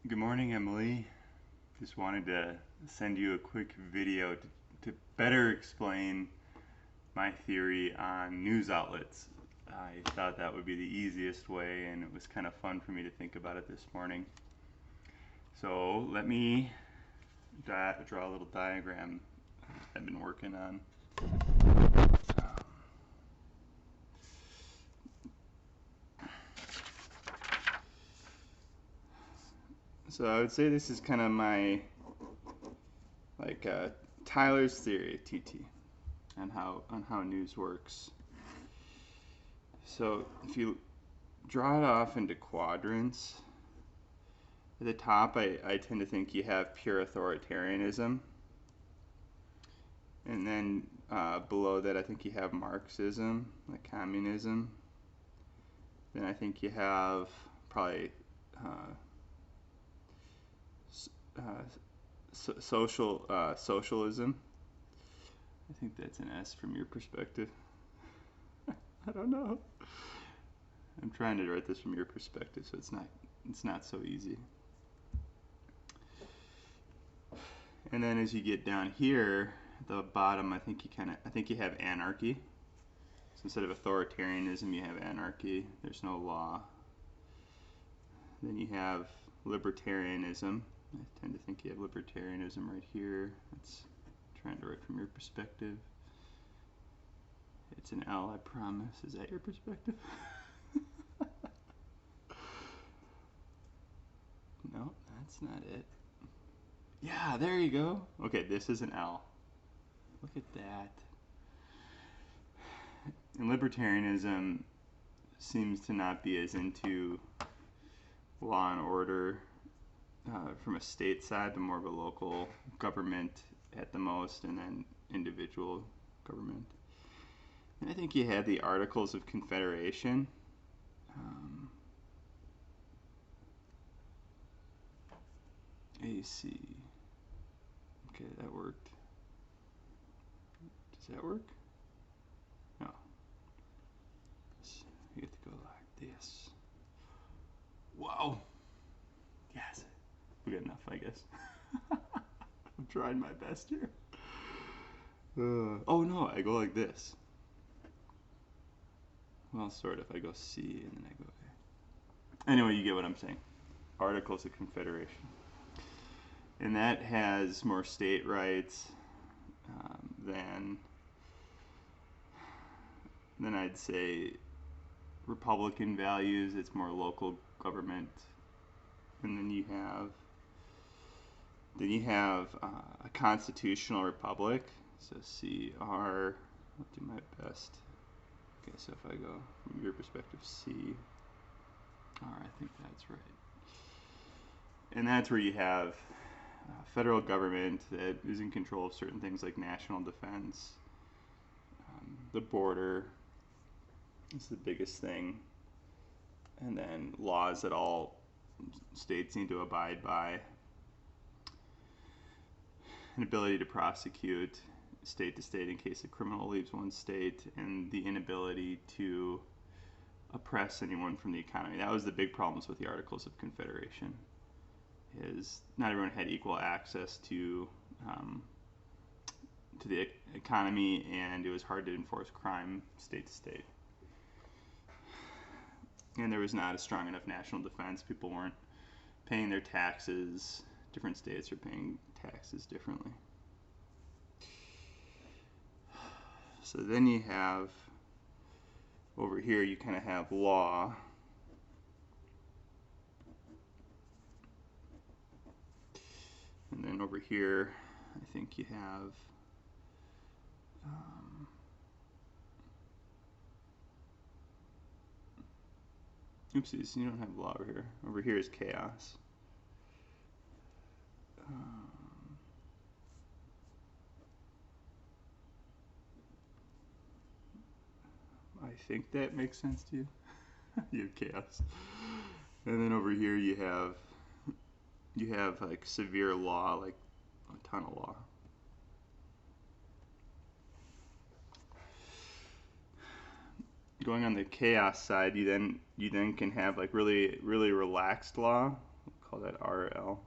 Good morning, Emily. Just wanted to send you a quick video to better explain my theory on news outlets. I thought that would be the easiest way, and it was kind of fun for me to think about it this morning. So let me draw a little diagram I've been working on. So I would say this is kind of my Tyler's theory, TT, on how news works. So if you draw it off into quadrants, at the top I tend to think you have pure authoritarianism, and then below that I think you have Marxism, like communism. Then I think you have probably socialism. I think that's an S from your perspective. I don't know. I'm trying to write this from your perspective, so it's not so easy. And then as you get down here at the bottom, I think you have anarchy. So instead of authoritarianism, you have anarchy. There's no law. Then you have libertarianism. I tend to think you have libertarianism right here. That's trying to write from your perspective. It's an L, I promise. Is that your perspective? No, that's not it. Yeah, there you go. Okay, this is an L. Look at that. And libertarianism seems to not be as into law and order from a state side, but more of a local government at the most, and then individual government. And I think you had the Articles of Confederation. AC. Okay, that worked. Does that work? No. You have to go like this. Whoa. Yes. Good enough, I guess. I'm trying my best here. Oh no, I go like this. Well, sort of. I go C and then I go A. Anyway, you get what I'm saying. Articles of Confederation. And that has more state rights than I'd say Republican values. It's more local government. And then you have a constitutional republic. So CR, I'll do my best. Okay, so if I go from your perspective, C, R, I think that's right. And that's where you have federal government that is in control of certain things like national defense, the border is the biggest thing, and then laws that all states need to abide by, an ability to prosecute state to state in case a criminal leaves one state, and the inability to oppress anyone from the economy. That was the big problems with the Articles of Confederation, is not everyone had equal access to the economy, and it was hard to enforce crime state to state. And there was not a strong enough national defense. People weren't paying their taxes. Different states are paying taxes differently. So then you have, over here you kind of have law. And then over here, I think you have oopsies, you don't have law over here. Over here is chaos. I think that makes sense to you. You have chaos. And then over here you have like severe law, like a ton of law. Going on the chaos side, you then can have like really relaxed law call that RL.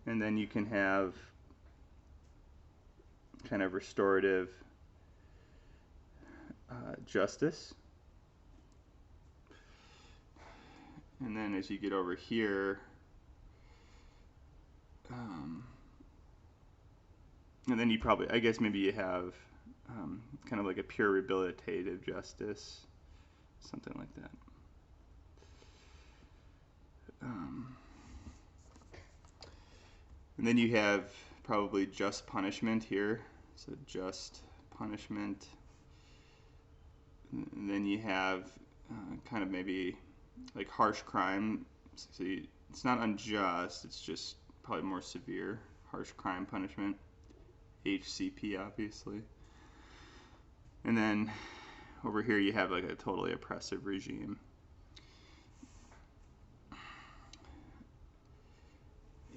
And then you can have kind of restorative justice. And then as you get over here, and then you probably, I guess maybe you have kind of like a pure rehabilitative justice, something like that. And then you have probably just punishment here. So just punishment. And then you have kind of maybe like harsh crime. So it's not unjust, it's just probably more severe. Harsh crime punishment. HCP, obviously. And then over here you have like a totally oppressive regime.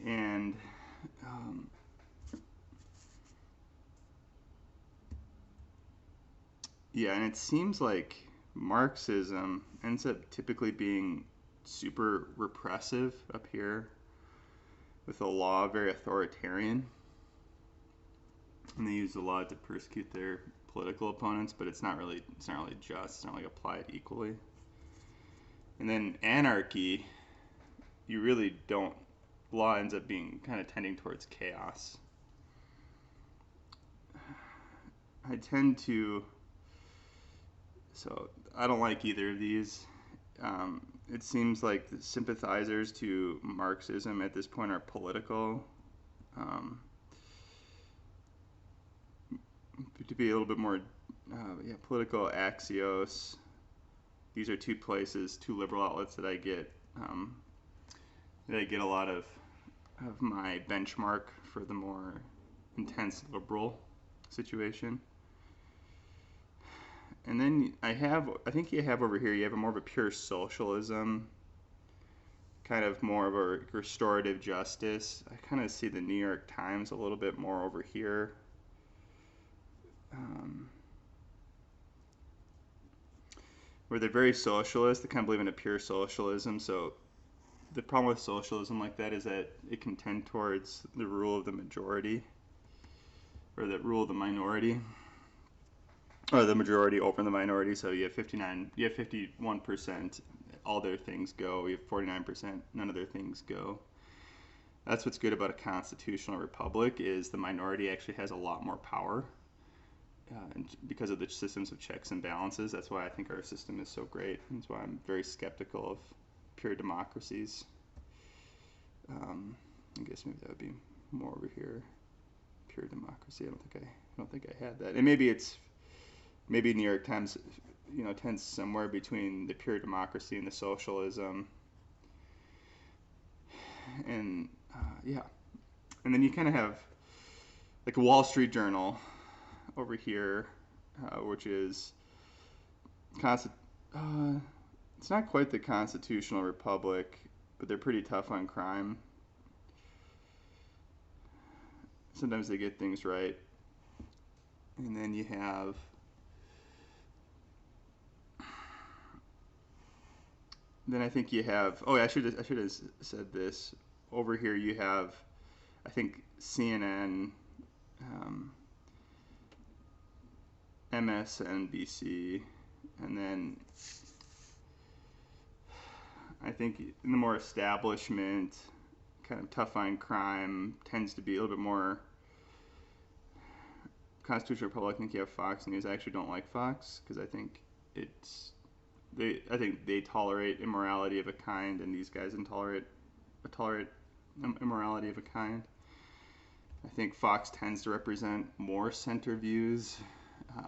And yeah, and it seems like Marxism ends up typically being super repressive up here, with the law very authoritarian. And they use the law to persecute their political opponents, but it's not really just. It's not like applied equally. And then anarchy, you really don't. Law ends up being kind of tending towards chaos. I tend to. So I don't like either of these. It seems like the sympathizers to Marxism at this point are political. To be a little bit more, political Axios. These are two liberal outlets that I get a lot of my benchmark for the more intense liberal situation. And then I think you have over here, you have more of a pure socialism, kind of more of a restorative justice. I kind of see the New York Times a little bit more over here. Where they're very socialist, they kind of believe in a pure socialism. So the problem with socialism like that is that it can tend towards the rule of the majority, or the rule of the minority, or the majority over the minority. So you have 51%, all their things go. You have 49%, none of their things go. That's what's good about a constitutional republic, is the minority actually has a lot more power. And because of the systems of checks and balances, that's why I think our system is so great. That's why I'm very skeptical of pure democracies. I guess maybe that would be more over here. Pure democracy. I don't think I had that. And maybe New York Times, tends somewhere between the pure democracy and the socialism. And and then you kind of have like a Wall Street Journal over here, which is it's not quite the constitutional republic, but they're pretty tough on crime. Sometimes they get things right. And then you have I think you have, I should have said this. Over here you have, I think, CNN, MSNBC, and then I think in the more establishment, kind of tough on crime, tends to be a little bit more constitutional republic. I think you have Fox News. I actually don't like Fox because I think they tolerate immorality of a kind, and these guys tolerate immorality of a kind. I think Fox tends to represent more center views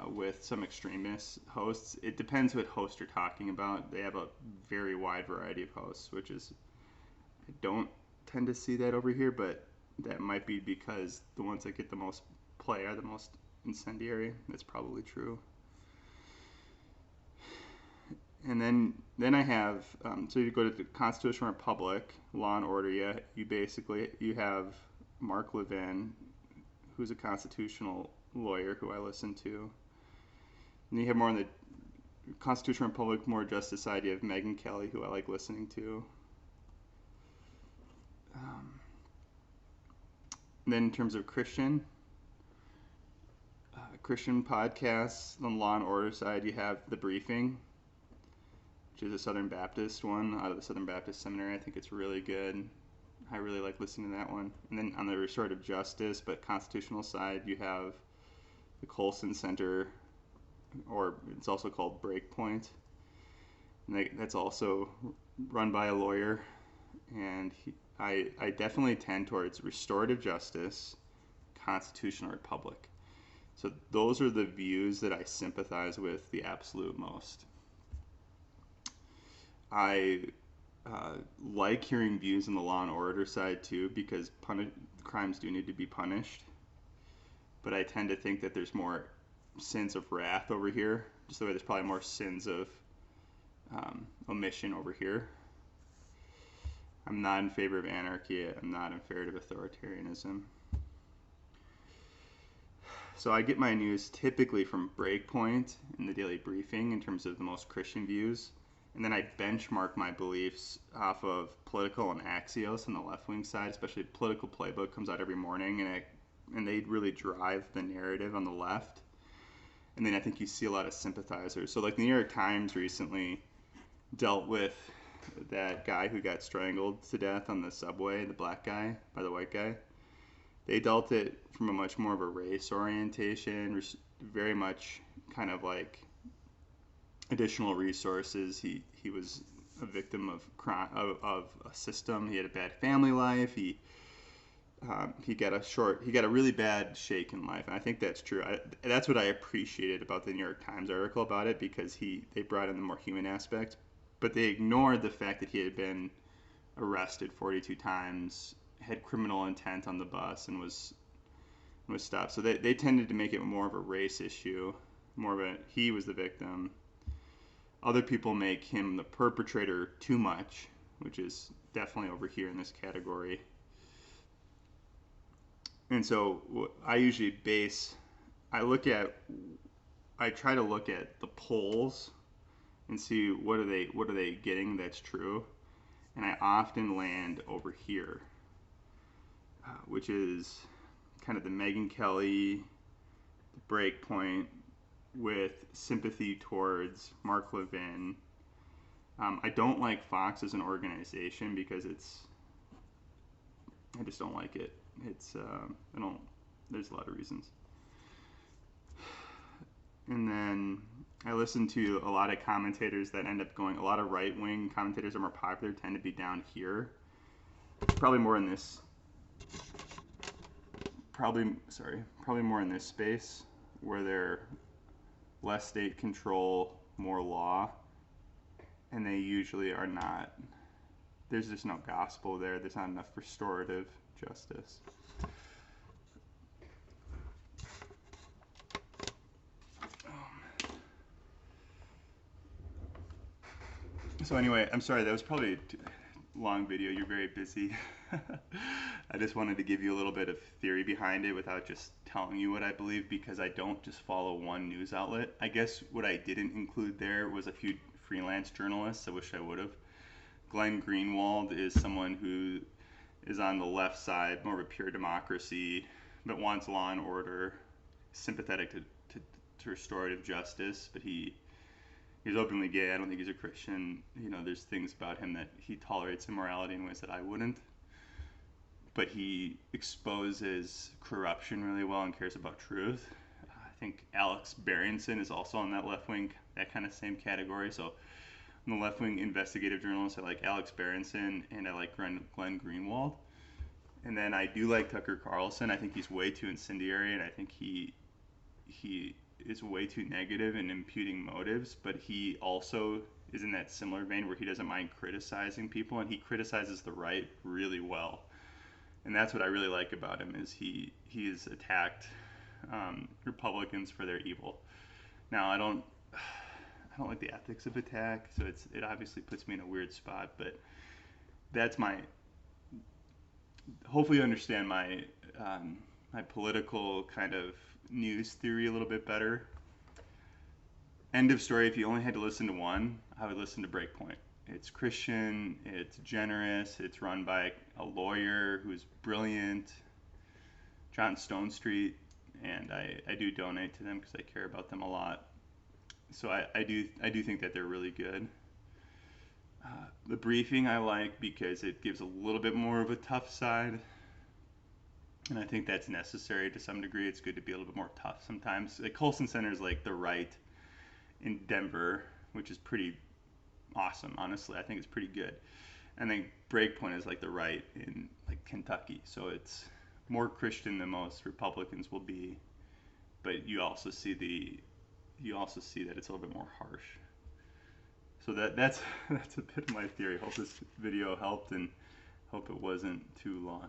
with some extremist hosts. It depends what host you're talking about. They have a very wide variety of hosts, which is, I don't tend to see that over here, but that might be because the ones that get the most play are the most incendiary. That's probably true. And then I have, so you go to the Constitutional Republic, Law and Order, you have Mark Levin, who's a constitutional lawyer who I listen to. And you have more on the Constitutional Republic, more justice side, you have Megyn Kelly, who I like listening to. Then in terms of Christian podcasts, on the Law and Order side, you have The Briefing, which is a Southern Baptist one out of the Southern Baptist Seminary. I think it's really good. I really like listening to that one. And then on the Restorative Justice, but constitutional side, you have the Colson Center, or it's also called Breakpoint. And that's also run by a lawyer. And I definitely tend towards restorative justice, constitutional republic. So those are the views that I sympathize with the absolute most. I like hearing views on the law and order side too, because crimes do need to be punished. But I tend to think that there's more sins of wrath over here, just the way there's probably more sins of omission over here. I'm not in favor of anarchy. I'm not in favor of authoritarianism. So I get my news typically from Breakpoint and the Daily Briefing in terms of the most Christian views. And then I benchmark my beliefs off of Political and Axios on the left-wing side, especially Political Playbook comes out every morning, and they really drive the narrative on the left. And then I think you see a lot of sympathizers. So like the New York Times recently dealt with that guy who got strangled to death on the subway, the black guy, by the white guy. They dealt it from a much more of a race orientation, very much kind of like additional resources. He was a victim of crime, of a system. He had a bad family life. He got a really bad shake in life, and I think that's true. That's what I appreciated about the New York Times article about it, because they brought in the more human aspect, but they ignored the fact that he had been arrested 42 times, had criminal intent on the bus, and was stopped. So they tended to make it more of a race issue, more of a he was the victim. Other people make him the perpetrator too much, which is definitely over here in this category. And so I usually I try to look at the polls and see what are they getting that's true. And I often land over here, which is kind of the Megyn Kelly, the Breakpoint, with sympathy towards Mark Levin. I don't like Fox as an organization because I just don't like it. There's a lot of reasons. And then I listen to a lot of commentators that end up going, a lot of right-wing commentators that are more popular tend to be down here. Probably more in this space where they're less state control, more law, and they usually are not. There's just no gospel there. There's not enough restorative justice. So anyway, I'm sorry, that was probably a long video. You're very busy. I just wanted to give you a little bit of theory behind it without just telling you what I believe, because I don't just follow one news outlet. I guess what I didn't include there was a few freelance journalists. I wish I would have. Glenn Greenwald is someone who is on the left side, more of a pure democracy, but wants law and order, sympathetic to restorative justice, but he's openly gay. I don't think he's a Christian. There's things about him that he tolerates immorality in ways that I wouldn't. But he exposes corruption really well and cares about truth. I think Alex Berenson is also on that left wing, that kind of same category. So on the left wing investigative journalists, I like Alex Berenson and I like Glenn Greenwald. And then I do like Tucker Carlson. I think he's way too incendiary, and I think he is way too negative in imputing motives, but he also is in that similar vein where he doesn't mind criticizing people, and he criticizes the right really well. And that's what I really like about him, is he has attacked Republicans for their evil. Now I don't like the ethics of attack, so it obviously puts me in a weird spot, but that's hopefully you understand my political kind of news theory a little bit better. End of story. If you only had to listen to one, I would listen to Breakpoint. It's Christian, it's generous, it's run by a lawyer who's brilliant, John Stone Street, and I do donate to them because I care about them a lot. So I do think that they're really good. The briefing I like because it gives a little bit more of a tough side, and I think that's necessary to some degree. It's good to be a little bit more tough sometimes. Like Colson Center is like the right in Denver, which is pretty awesome, honestly. I think it's pretty good. And then Breakpoint is like the right in like Kentucky, so it's more Christian than most Republicans will be, but you also see that it's a little bit more harsh. So that's a bit of my theory. Hope this video helped, and hope it wasn't too long.